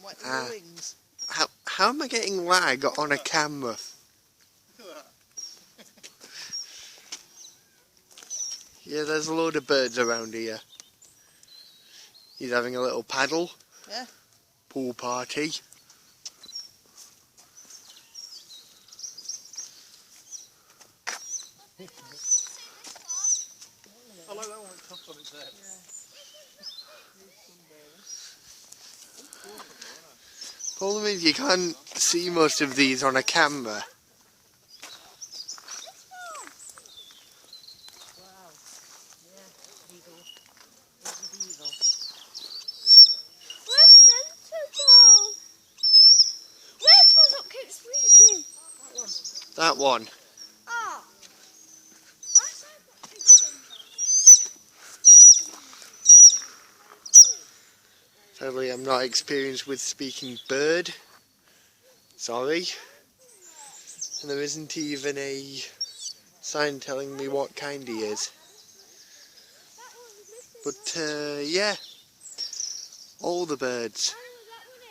Like the wings. How am I getting lag on a camera? Yeah, there's a load of birds around here. He's having a little paddle. Yeah. Pool party. I like that one with tough on its head. Problem is you can't see most of these on a camera. Wow. Yeah. Eagle. Eagle. Where's Tentacle? Where's one that keeps speaking? That one. Ah. Sadly, I'm not experienced with speaking bird. Sorry. And there isn't even a sign telling me what kind he is. But, yeah. All the birds.